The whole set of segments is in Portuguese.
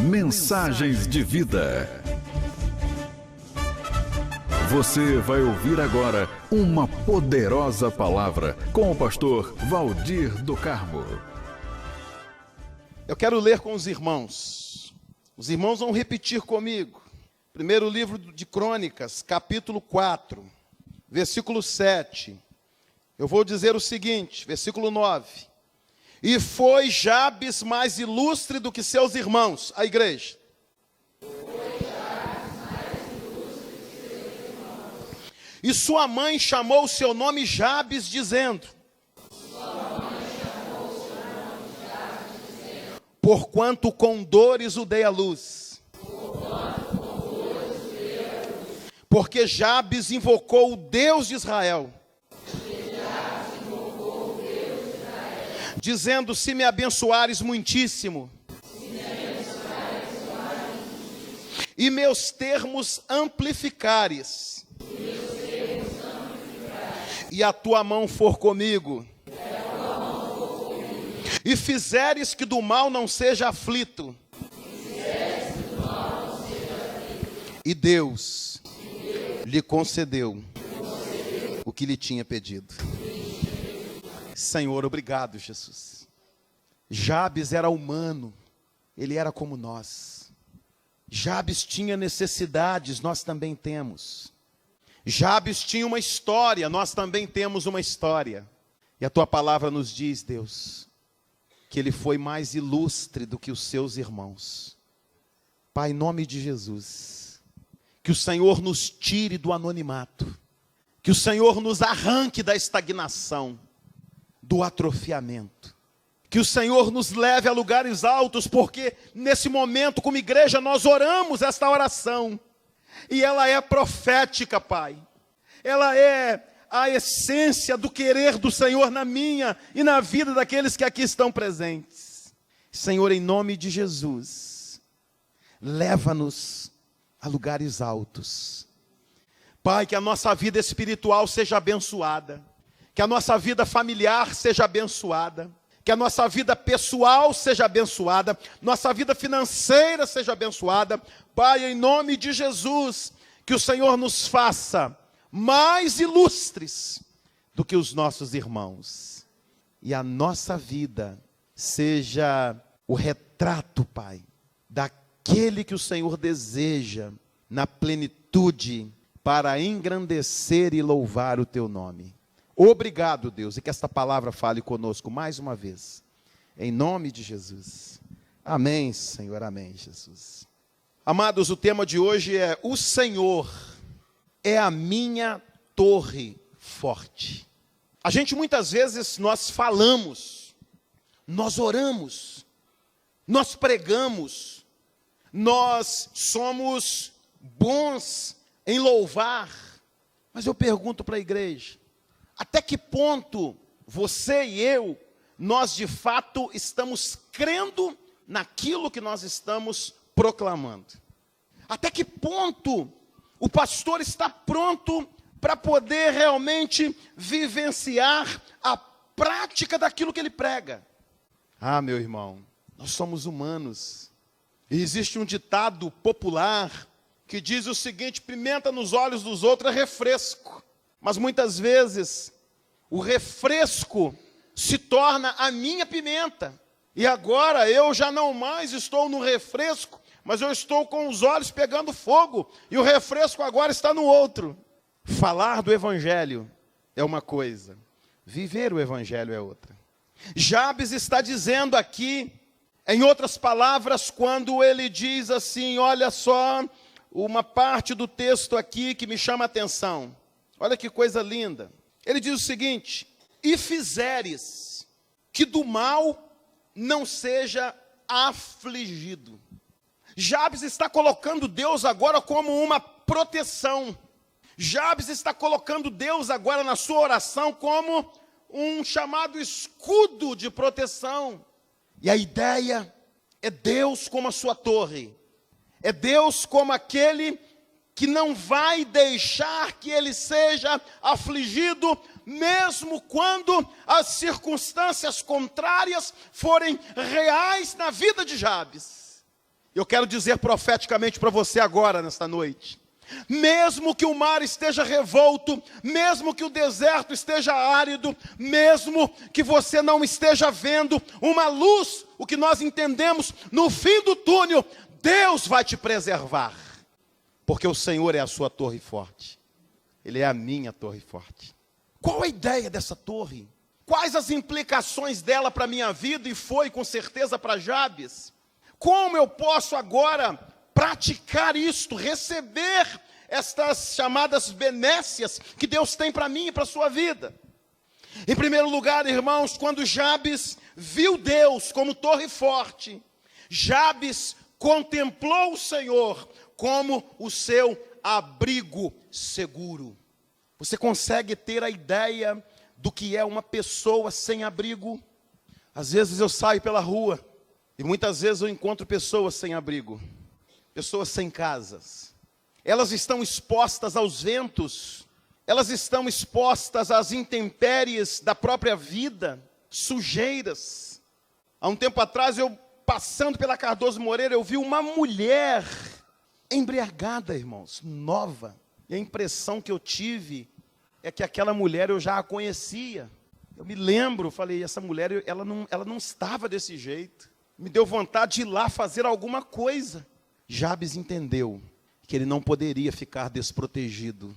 Mensagens de vida. Você vai ouvir agora uma poderosa palavra com o pastor Valdir do Carmo. Eu quero ler com os irmãos. Os irmãos vão repetir comigo. Primeiro livro de Crônicas, capítulo 4, versículo 7. Eu vou dizer o seguinte, versículo 9. E foi Jabes mais ilustre do que seus irmãos, a igreja. E sua mãe chamou o seu nome Jabes, dizendo: porquanto com dores o dei à luz. Porque Jabes invocou o Deus de Israel, dizendo: se me abençoares muitíssimo, e meus termos amplificares, e a tua mão for comigo, e fizeres que do mal não seja aflito, e Deus lhe concedeu o que lhe tinha pedido. Senhor, obrigado, Jesus. Jabes era humano, ele era como nós. Jabes tinha necessidades, nós também temos. Jabes tinha uma história, nós também temos uma história. E a tua palavra nos diz, Deus, que ele foi mais ilustre do que os seus irmãos. Pai, em nome de Jesus, que o Senhor nos tire do anonimato, que o Senhor nos arranque da estagnação, do atrofiamento, que o Senhor nos leve a lugares altos, porque nesse momento, como igreja, nós oramos esta oração, e ela é profética, Pai. Ela é a essência do querer do Senhor na minha e na vida daqueles que aqui estão presentes. Senhor, em nome de Jesus, leva-nos a lugares altos. Pai, que a nossa vida espiritual seja abençoada, que a nossa vida familiar seja abençoada, que a nossa vida pessoal seja abençoada, nossa vida financeira seja abençoada. Pai, em nome de Jesus, que o Senhor nos faça mais ilustres do que os nossos irmãos. E a nossa vida seja o retrato, Pai, daquele que o Senhor deseja na plenitude para engrandecer e louvar o teu nome. Obrigado, Deus, e que esta palavra fale conosco mais uma vez. Em nome de Jesus. Amém, Senhor, amém, Jesus. Amados, o tema de hoje é: o Senhor é a minha torre forte. A gente muitas vezes, nós falamos, nós oramos, nós pregamos, nós somos bons em louvar, mas eu pergunto para a igreja, até que ponto você e eu, nós de fato estamos crendo naquilo que nós estamos proclamando? Até que ponto o pastor está pronto para poder realmente vivenciar a prática daquilo que ele prega? Ah, meu irmão, nós somos humanos. E existe um ditado popular que diz o seguinte: pimenta nos olhos dos outros é refresco. Mas muitas vezes o refresco se torna a minha pimenta. E agora eu já não mais estou no refresco, mas eu estou com os olhos pegando fogo. E o refresco agora está no outro. Falar do evangelho é uma coisa, viver o evangelho é outra. Jabes está dizendo aqui, em outras palavras, quando ele diz assim, olha só, uma parte do texto aqui que me chama a atenção. Olha que coisa linda. Ele diz o seguinte: e fizeres que do mal não seja afligido. Jabes está colocando Deus agora como uma proteção. Jabes está colocando Deus agora na sua oração como um chamado escudo de proteção. E a ideia é Deus como a sua torre. É Deus como aquele que não vai deixar que ele seja afligido, mesmo quando as circunstâncias contrárias forem reais na vida de Jabes. Eu quero dizer profeticamente para você agora, nesta noite. Mesmo que o mar esteja revolto, mesmo que o deserto esteja árido, mesmo que você não esteja vendo uma luz, o que nós entendemos no fim do túnel, Deus vai te preservar. Porque o Senhor é a sua torre forte. Ele é a minha torre forte. Qual a ideia dessa torre? Quais as implicações dela para a minha vida? E foi com certeza para Jabes. Como eu posso agora praticar isto, receber estas chamadas benécias que Deus tem para mim e para a sua vida? Em primeiro lugar, irmãos, quando Jabes viu Deus como torre forte, Jabes contemplou o Senhor como o seu abrigo seguro. Você consegue ter a ideia do que é uma pessoa sem abrigo? Às vezes eu saio pela rua e muitas vezes eu encontro pessoas sem abrigo, pessoas sem casas. Elas estão expostas aos ventos, elas estão expostas às intempéries da própria vida, sujeiras. Há um tempo atrás, eu passando pela Cardoso Moreira, eu vi uma mulher embriagada, irmãos, nova. E a impressão que eu tive é que aquela mulher eu já a conhecia. Eu me lembro, falei, essa mulher, ela não estava desse jeito. Me deu vontade de ir lá fazer alguma coisa. Jabes entendeu que ele não poderia ficar desprotegido,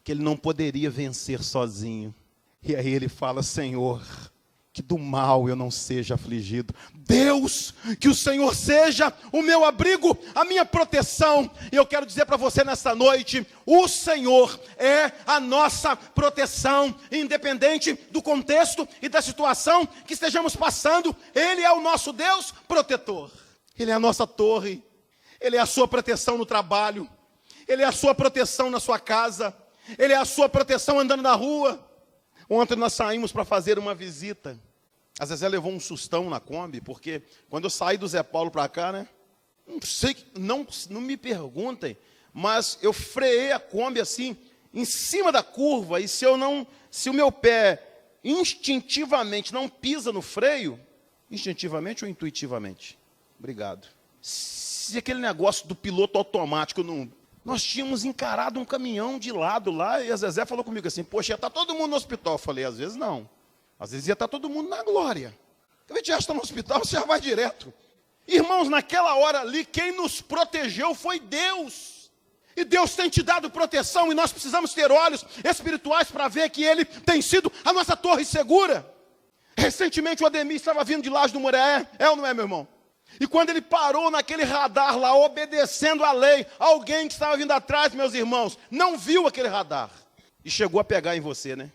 que ele não poderia vencer sozinho. E aí ele fala, Senhor, que do mal eu não seja afligido. Deus, que o Senhor seja o meu abrigo, a minha proteção. E eu quero dizer para você nesta noite, o Senhor é a nossa proteção, independente do contexto e da situação que estejamos passando. Ele é o nosso Deus protetor. Ele é a nossa torre. Ele é a sua proteção no trabalho. Ele é a sua proteção na sua casa. Ele é a sua proteção andando na rua. Ontem nós saímos para fazer uma visita. A Zezé levou um sustão na Kombi, porque quando eu saí do Zé Paulo para cá, né? Não me perguntem, mas eu freiei a Kombi assim, em cima da curva, e se o meu pé instintivamente não pisa no freio, instintivamente ou intuitivamente? Obrigado. Se aquele negócio do piloto automático não... Nós tínhamos encarado um caminhão de lado lá, e a Zezé falou comigo assim, poxa, ia estar todo mundo no hospital. Eu falei, às vezes não. Às vezes ia estar todo mundo na glória. A gente já está no hospital, você já vai direto. Irmãos, naquela hora ali, quem nos protegeu foi Deus. E Deus tem te dado proteção, e nós precisamos ter olhos espirituais para ver que Ele tem sido a nossa torre segura. Recentemente o Ademir estava vindo de Laje do Mureé, é ou não é, meu irmão? E quando ele parou naquele radar lá, obedecendo a lei, alguém que estava vindo atrás, meus irmãos, não viu aquele radar. E chegou a pegar em você, né?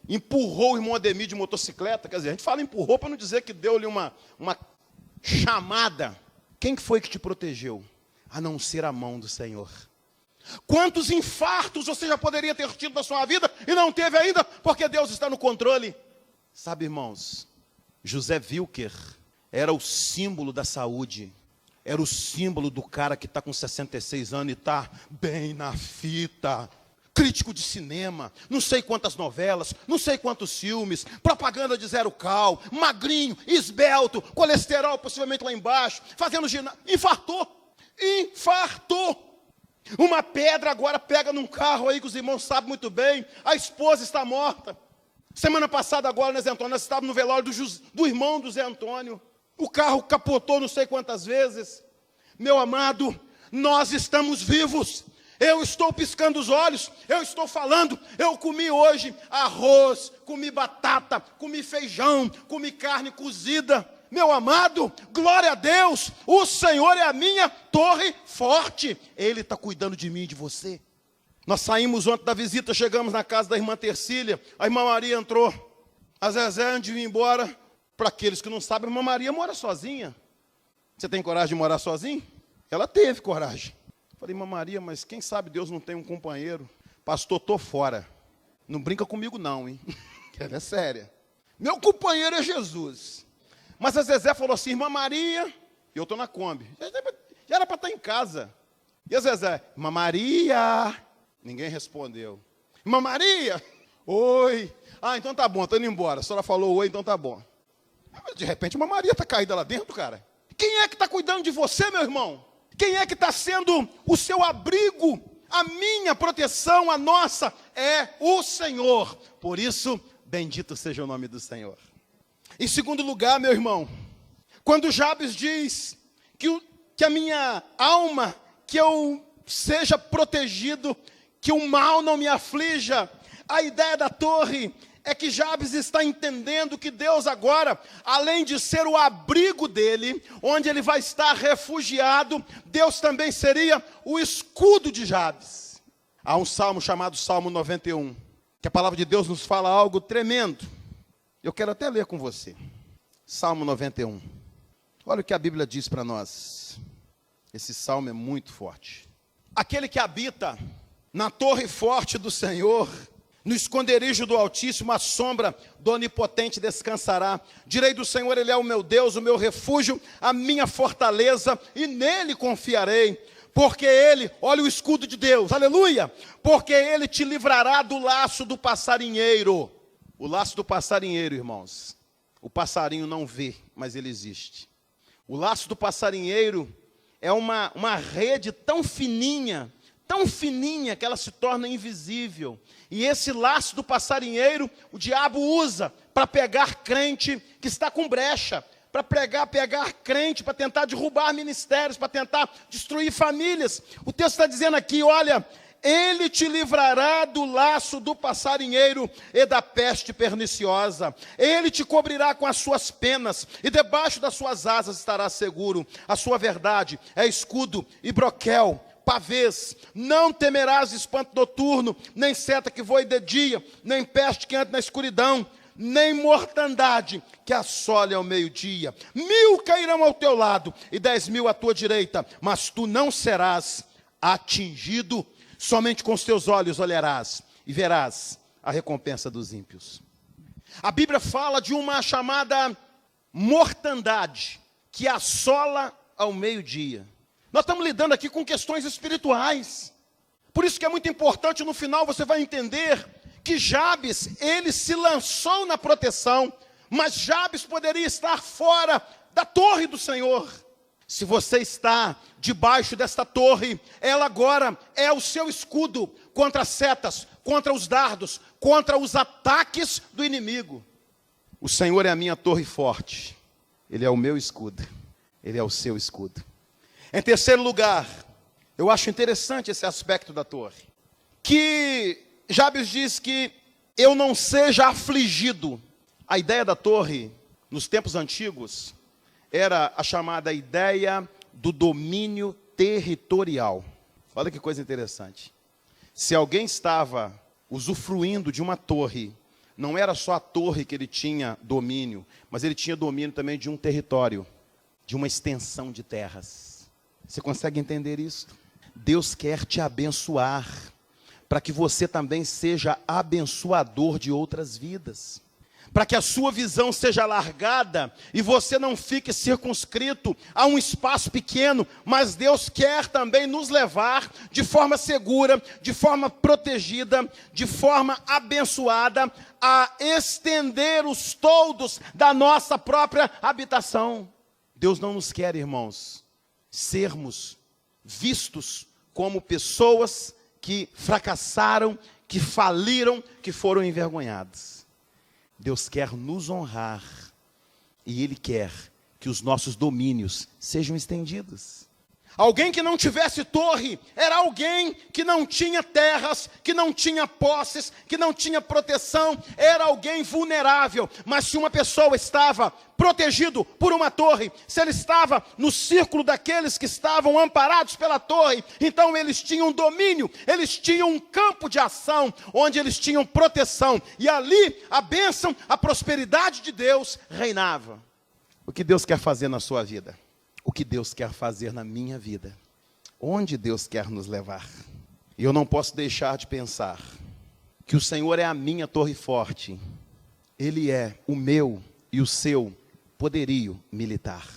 Empurrou o irmão Ademir de motocicleta. Quer dizer, a gente fala empurrou para não dizer que deu-lhe uma chamada. Quem foi que te protegeu? A não ser a mão do Senhor. Quantos infartos você já poderia ter tido na sua vida e não teve ainda, porque Deus está no controle? Sabe, irmãos, José Wilker era o símbolo da saúde, era o símbolo do cara que está com 66 anos e está bem na fita, crítico de cinema, não sei quantas novelas, não sei quantos filmes, propaganda de zero cal, magrinho, esbelto, colesterol possivelmente lá embaixo, fazendo ginásio, infartou. Uma pedra agora pega num carro aí que os irmãos sabem muito bem, a esposa está morta. Semana passada agora, né, Zé Antônio, nós estávamos no velório do irmão do Zé Antônio. O carro capotou não sei quantas vezes. Meu amado, nós estamos vivos. Eu estou piscando os olhos, eu estou falando. Eu comi hoje arroz, comi batata, comi feijão, comi carne cozida. Meu amado, glória a Deus, o Senhor é a minha torre forte. Ele está cuidando de mim e de você. Nós saímos ontem da visita, chegamos na casa da irmã Tercília. A irmã Maria entrou. A Zezé, antes de ir embora... Para aqueles que não sabem, a irmã Maria mora sozinha. Você tem coragem de morar sozinho? Ela teve coragem. Falei, irmã Maria, mas quem sabe Deus não tem um companheiro? Pastor, estou fora. Não brinca comigo não, hein? Ela é séria. Meu companheiro é Jesus. Mas a Zezé falou assim, irmã Maria, eu estou na Kombi. Já era para estar em casa. E a Zezé, irmã Maria. Ninguém respondeu. Irmã Maria, oi. Ah, então tá bom, estou indo embora. A senhora falou oi, então tá bom. De repente, uma Maria está caída lá dentro, cara. Quem é que está cuidando de você, meu irmão? Quem é que está sendo o seu abrigo? A minha proteção, a nossa, é o Senhor. Por isso, bendito seja o nome do Senhor. Em segundo lugar, meu irmão, quando Jabes diz que a minha alma, que eu seja protegido, que o mal não me aflija, a ideia da torre é que Jabes está entendendo que Deus agora, além de ser o abrigo dele, onde ele vai estar refugiado, Deus também seria o escudo de Jabes. Há um salmo chamado Salmo 91, que a palavra de Deus nos fala algo tremendo. Eu quero até ler com você. Salmo 91. Olha o que a Bíblia diz para nós. Esse salmo é muito forte. Aquele que habita na torre forte do Senhor, no esconderijo do Altíssimo, a sombra do Onipotente descansará. Direi do Senhor, Ele é o meu Deus, o meu refúgio, a minha fortaleza, e nele confiarei. Porque Ele, olha o escudo de Deus, aleluia! Porque Ele te livrará do laço do passarinheiro. O laço do passarinheiro, irmãos, o passarinho não vê, mas ele existe. O laço do passarinheiro é uma rede tão fininha, que ela se torna invisível. E esse laço do passarinheiro, o diabo usa para pegar crente que está com brecha, para pegar crente, para tentar derrubar ministérios, para tentar destruir famílias. O texto está dizendo aqui, olha, Ele te livrará do laço do passarinheiro e da peste perniciosa. Ele te cobrirá com as suas penas, e debaixo das suas asas estará seguro. A sua verdade é escudo e broquel, pavês. Não temerás espanto noturno, nem seta que voe de dia, nem peste que ande na escuridão, nem mortandade que assole ao meio-dia. 1000 cairão ao teu lado e 10.000 à tua direita, mas tu não serás atingido. Somente com os teus olhos olharás e verás a recompensa dos ímpios. A Bíblia fala de uma chamada mortandade que assola ao meio-dia. Nós estamos lidando aqui com questões espirituais. Por isso que é muito importante, no final você vai entender que Jabes, ele se lançou na proteção, mas Jabes poderia estar fora da torre do Senhor. Se você está debaixo desta torre, ela agora é o seu escudo contra as setas, contra os dardos, contra os ataques do inimigo. O Senhor é a minha torre forte, Ele é o meu escudo, Ele é o seu escudo. Em terceiro lugar, eu acho interessante esse aspecto da torre, que Jabes diz que eu não seja afligido. A ideia da torre, nos tempos antigos, era a chamada ideia do domínio territorial. Olha que coisa interessante. Se alguém estava usufruindo de uma torre, não era só a torre que ele tinha domínio, mas ele tinha domínio também de um território, de uma extensão de terras. Você consegue entender isso? Deus quer te abençoar, para que você também seja abençoador de outras vidas. Para que a sua visão seja alargada e você não fique circunscrito a um espaço pequeno, mas Deus quer também nos levar de forma segura, de forma protegida, de forma abençoada, a estender os toldos da nossa própria habitação. Deus não nos quer, irmãos, sermos vistos como pessoas que fracassaram, que faliram, que foram envergonhados. Deus quer nos honrar e Ele quer que os nossos domínios sejam estendidos. Alguém que não tivesse torre era alguém que não tinha terras, que não tinha posses, que não tinha proteção, era alguém vulnerável. Mas se uma pessoa estava protegido por uma torre, se ele estava no círculo daqueles que estavam amparados pela torre, então eles tinham domínio, eles tinham um campo de ação, onde eles tinham proteção, e ali a bênção, a prosperidade de Deus reinava. O que Deus quer fazer na sua vida? O que Deus quer fazer na minha vida? Onde Deus quer nos levar? E eu não posso deixar de pensar que o Senhor é a minha torre forte. Ele é o meu e o seu poderio militar.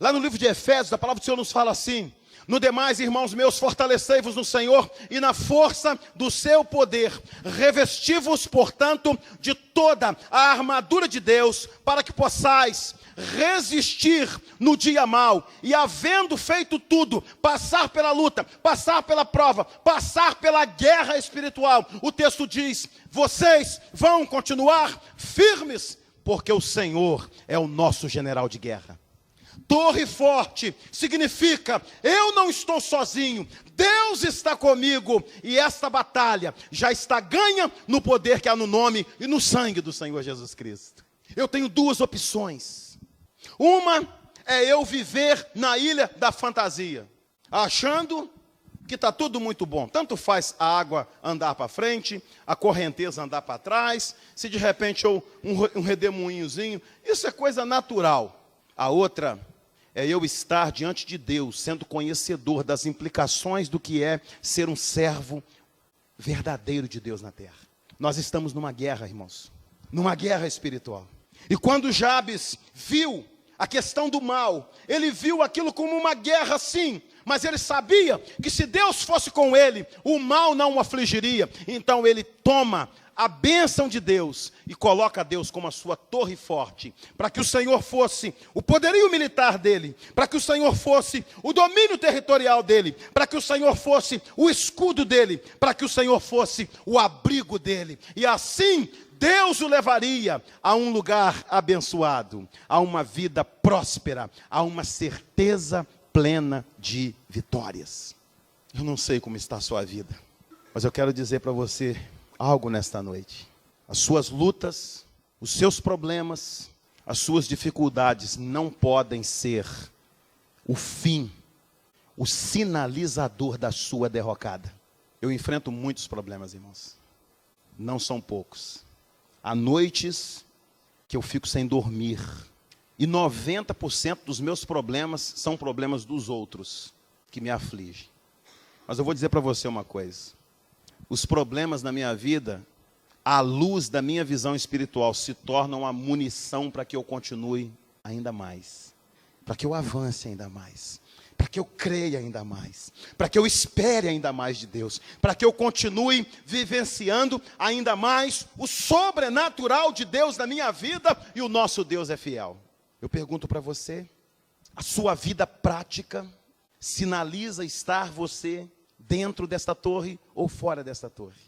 Lá no livro de Efésios, a palavra do Senhor nos fala assim: no demais, irmãos meus, fortalecei-vos no Senhor e na força do seu poder. Revesti-vos, portanto, de toda a armadura de Deus, para que possais resistir no dia mau e, havendo feito tudo, passar pela luta, passar pela prova, passar pela guerra espiritual, o texto diz: vocês vão continuar firmes, porque o Senhor é o nosso general de guerra. Torre forte significa: eu não estou sozinho, Deus está comigo, e esta batalha já está ganha no poder que há no nome e no sangue do Senhor Jesus Cristo. Eu tenho duas opções. Uma é eu viver na ilha da fantasia, achando que está tudo muito bom. Tanto faz a água andar para frente, a correnteza andar para trás, se de repente um redemoinhozinho, isso é coisa natural. A outra é eu estar diante de Deus, sendo conhecedor das implicações do que é ser um servo verdadeiro de Deus na terra. Nós estamos numa guerra, irmãos, numa guerra espiritual. E quando Jabes viu a questão do mal, ele viu aquilo como uma guerra, sim, mas ele sabia que se Deus fosse com ele, o mal não o afligiria. Então ele toma a bênção de Deus e coloca Deus como a sua torre forte, para que o Senhor fosse o poderio militar dele, para que o Senhor fosse o domínio territorial dele, para que o Senhor fosse o escudo dele, para que o Senhor fosse o abrigo dele. E assim Deus o levaria a um lugar abençoado, a uma vida próspera, a uma certeza plena de vitórias. Eu não sei como está a sua vida, mas eu quero dizer para você algo nesta noite. As suas lutas, os seus problemas, as suas dificuldades não podem ser o fim, o sinalizador da sua derrocada. Eu enfrento muitos problemas, irmãos. Não são poucos. Há noites que eu fico sem dormir. E 90% dos meus problemas são problemas dos outros que me afligem. Mas eu vou dizer para você uma coisa. Os problemas na minha vida, à luz da minha visão espiritual, se tornam a munição para que eu continue ainda mais, para que eu avance ainda mais, para que eu creia ainda mais, para que eu espere ainda mais de Deus, para que eu continue vivenciando ainda mais o sobrenatural de Deus na minha vida, e o nosso Deus é fiel. Eu pergunto para você, a sua vida prática sinaliza estar você dentro desta torre ou fora desta torre?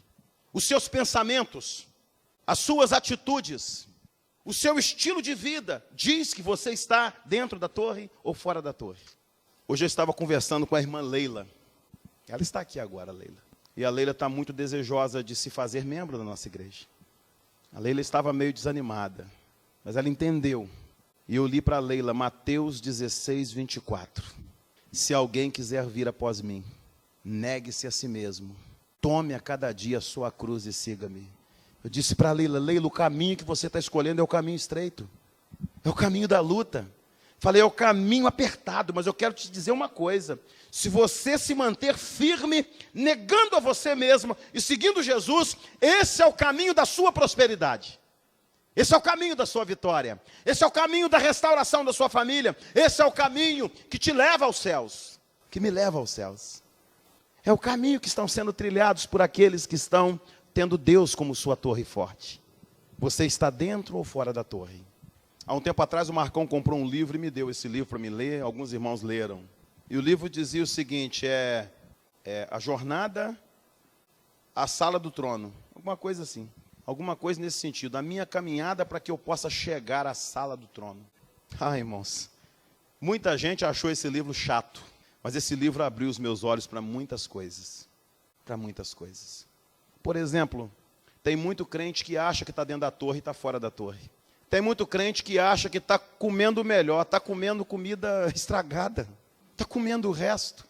Os seus pensamentos, as suas atitudes, o seu estilo de vida diz que você está dentro da torre ou fora da torre? Hoje eu estava conversando com a irmã Leila. Ela está aqui agora, Leila. E a Leila está muito desejosa de se fazer membro da nossa igreja. A Leila estava meio desanimada, mas ela entendeu. E eu li para a Leila Mateus 16, 24. Se alguém quiser vir após mim, negue-se a si mesmo, tome a cada dia a sua cruz e siga-me. Eu disse para a Leila: Leila, o caminho que você está escolhendo é o caminho estreito, é o caminho da luta. Falei, é o caminho apertado, mas eu quero te dizer uma coisa: se você se manter firme, negando a você mesmo e seguindo Jesus, esse é o caminho da sua prosperidade. Esse é o caminho da sua vitória. Esse é o caminho da restauração da sua família. Esse é o caminho que te leva aos céus, que me leva aos céus. É o caminho que estão sendo trilhados por aqueles que estão tendo Deus como sua torre forte. Você está dentro ou fora da torre? Há um tempo atrás o Marcão comprou um livro e me deu esse livro para me ler. Alguns irmãos leram. E o livro dizia o seguinte, a jornada à sala do trono. Alguma coisa assim. Alguma coisa nesse sentido. A minha caminhada para que eu possa chegar à sala do trono. Ah, irmãos, muita gente achou esse livro chato. Mas esse livro abriu os meus olhos para muitas coisas. Para muitas coisas. Por exemplo, tem muito crente que acha que está dentro da torre e está fora da torre. Tem muito crente que acha que está comendo melhor, está comendo comida estragada. Está comendo o resto.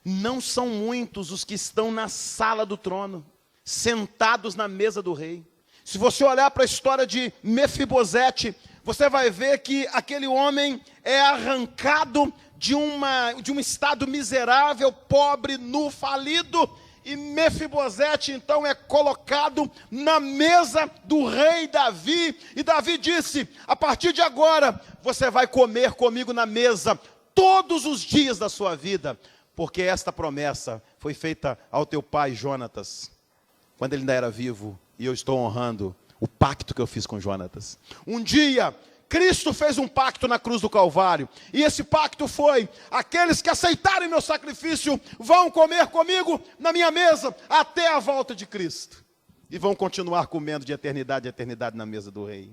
Não são muitos os que estão na sala do trono, sentados na mesa do rei. Se você olhar para a história de Mefibosete, você vai ver que aquele homem é arrancado de um estado miserável, pobre, nu, falido, e Mefibosete então é colocado na mesa do rei Davi, e Davi disse, a partir de agora, você vai comer comigo na mesa, todos os dias da sua vida, porque esta promessa foi feita ao teu pai Jonatas, quando ele ainda era vivo, e eu estou honrando o pacto que eu fiz com Jonatas. Um dia Cristo fez um pacto na cruz do Calvário, e esse pacto foi: aqueles que aceitarem meu sacrifício vão comer comigo na minha mesa até a volta de Cristo, e vão continuar comendo de eternidade a eternidade na mesa do Rei.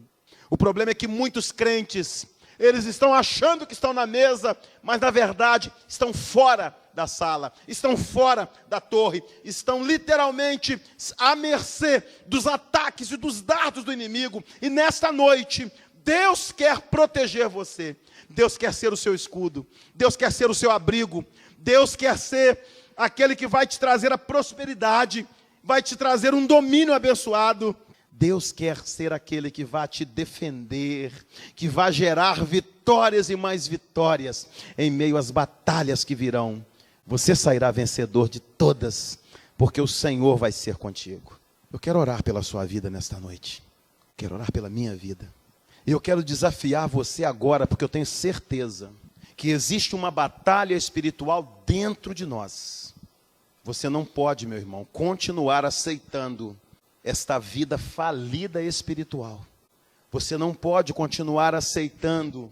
O problema é que muitos crentes, eles estão achando que estão na mesa, mas na verdade estão fora da sala, estão fora da torre, estão literalmente à mercê dos ataques e dos dardos do inimigo. E nesta noite, Deus quer proteger você, Deus quer ser o seu escudo, Deus quer ser o seu abrigo, Deus quer ser aquele que vai te trazer a prosperidade, vai te trazer um domínio abençoado. Deus quer ser aquele que vai te defender, que vai gerar vitórias e mais vitórias em meio às batalhas que virão. Você sairá vencedor de todas, porque o Senhor vai ser contigo. Eu quero orar pela sua vida nesta noite, quero orar pela minha vida. E eu quero desafiar você agora, porque eu tenho certeza que existe uma batalha espiritual dentro de nós. Você não pode, meu irmão, continuar aceitando esta vida falida espiritual. Você não pode continuar aceitando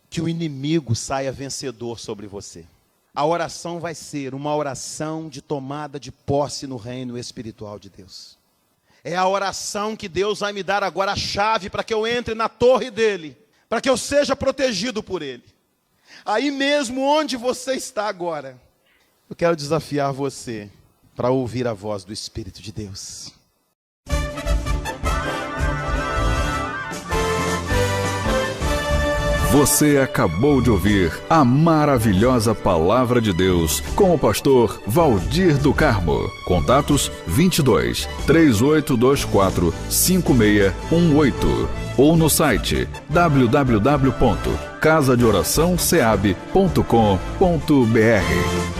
que o inimigo saia vencedor sobre você. A oração vai ser uma oração de tomada de posse no reino espiritual de Deus. É a oração que Deus vai me dar agora a chave para que eu entre na torre dele, para que eu seja protegido por ele. Aí mesmo onde você está agora, eu quero desafiar você para ouvir a voz do Espírito de Deus. Você acabou de ouvir a maravilhosa Palavra de Deus com o pastor Valdir do Carmo. Contatos 22 3824 5618 ou no site www.casadeoraçãoceab.com.br.